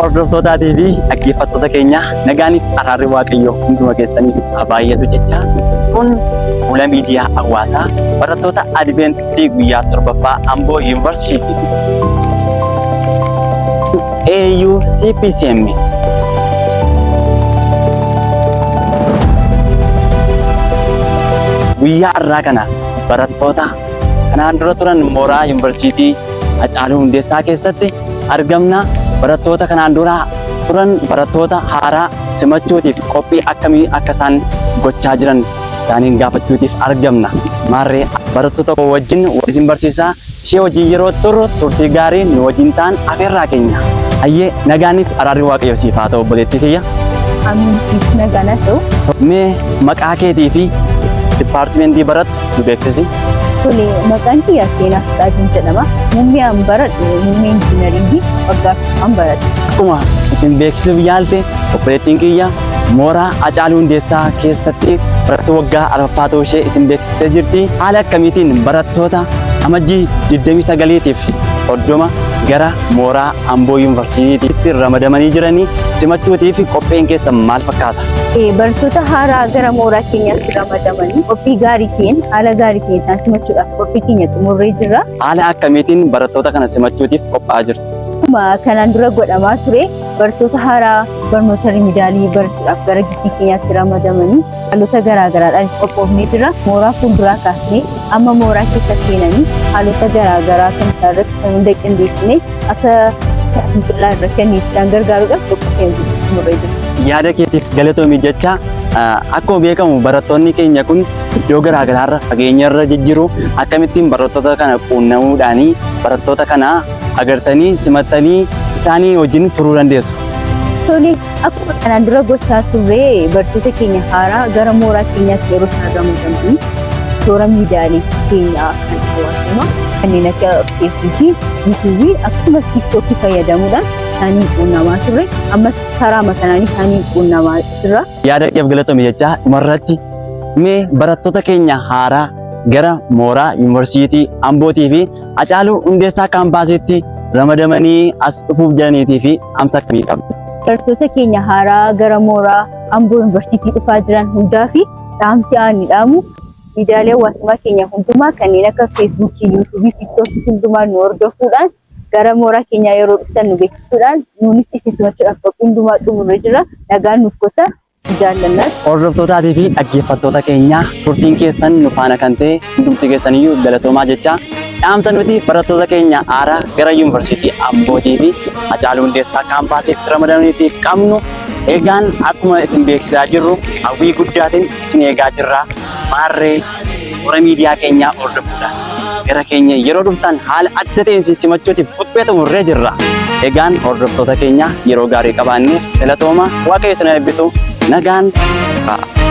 Hordoftootaa fi dhaggeeffattoota keenya nagaaniif araarri waaqayyoo hunduma keessaniif haa baay'atu jecha kun fuula miidiyaa hawaasaa barattoota Adventistii guyyaa torbaffaa Amboo Yuunivarsiitii AUCPCM guyyaa irraa kana barattoota kanaan dura turan mooraa Yuunivarsiitii Hacaaluu Hundeessaa keessatti argamna. Barattoota kanaan dura turan barattoota haaraa simachuutiif qophii akkamii akka isaan gochaa jiran isaaniin gaafachuutiif argamna. Maarree barattoota koo wajjin isin barsiisaa ishee hojii yeroo turru turtii gaarii nu wajjin ta'an afeerraa keenya. Hayyee nagaaniif araarri waaqayyoo siif haa ta'u obboleettii kiyya. Amiin nagaan haa ta'u. Mee maqaa keetii fi dipaartimentii barattu nu beeksisi. Tole maqaan kiyya Seenaa Fixaatiin jedhama. Muummee an baradhu muummee injiinaringii waggaa an baradhu. Akkuma isin beeksisuuf yaalte obboleettiin kiyya mooraa Hacaaluu Hundeessaa keessatti barattuu waggaa arfaffaa ta'uu ishee isin beeksisee jirti. Haala akkamiitiin barattoota amajjii 29tiif 30 gara mooraa Amboo Yuunivarsiitiitti ramadamanii jiranii simachuutiif qophiin keessan maal fakkaata? Barattoota haaraa gara mooraa keenyaatti ramadamanii qophii gaarii ta'een haala gaarii ta'een isaan simachuudhaaf qophii keenya xumurree jirra. Haala akkamiitiin barattoota kana simachuutiif qophaa'aa jirtu? Kanaan dura godhamaa ture barattoota haaraa barnoota rimidaalii barachuudhaaf gara gibbii keenyaatti ramadamanii haalota garaagaraadhaan qophoofnee jirra. Mooraa fuulduraa kaasnee amma mooraa keessa seenanii haalota garaagaraa kan isaarratti kan hunda qindeessinee akka tajaajila irra kenniisaan gargaaruudhaaf qophii keenya xumurree jirra. Yaada keetiif galatoomii jecha akkuma beekamu barattoonni keenya kun iddoo garaagaraarra fageenyarra jijjiiru akkamittiin barattoota kana quunnamuudhaanii barattoota kana agartanii simattanii isaanii wajjin turuu dandeessu. Tole akkuma kanaan dura gochaa turre barattoota keenya haaraa gara mooraa keenyaatti yeroo isaan ramadamanii toora miidiyaalee keenyaa kan hawaasummaa kanneen akka feesbuukii, yuutuubii akkasumas tiiktookii fayyadamuudhaan isaanii quunnamaa turre ammas karaa makanaan isaanii quunnamaa jirra. Yaada keef galatoomii jecha dhumarratti mee barattoota keenya haaraa gara mooraa Yuunivarsiitii Ambootii fi Hacaaluu Hundeessaa kaampaasiitti ramadamanii as dhufuuf jiraniitii fi amsa akkamii qabdu? Barattoota keenya haaraa gara mooraa Amboo Yuunivarsiitii dhufaa jiran hundaa fi dhaamsi ani dhaamu miidiyaalee hawaasummaa keenya hundumaa kanneen akka feesbuukii, yuutuubii, tiiktookii hundumaa nu hordofuudhaan gara mooraa keenyaa yeroo dhuftan nu beeksisuudhaan nuunis isin simachuudhaaf qophii hundumaa xumurree jirra. Nagaan nuuf kottaa si jaallanna. Hordoftootaa fi dhaggeeffattoota keenya turtiin keessan nu faana kan ta'e hundumti keessaniyyuu galatoomaa jecha dhaamsa nuti barattoota keenya haaraa gara Yuunivarsiitii Ambootii fi Hacaaluu Hundeessaa kaampaasiitti ramadamaniitiif qabnu egaan akkuma isin beeksisaa jirru hawwii guddaatiin isin eegaa jirra. Maarree toora miidiyaa keenyaa hordofuudhaan gara keenya yeroo dhuftan haala adda ta'een simachuutiif qophii xumurree jirra. Egaan hordoftoota keenya yeroo gaarii qabaannee galatooma waaqayyo isin eebbisu nagaan ta'a.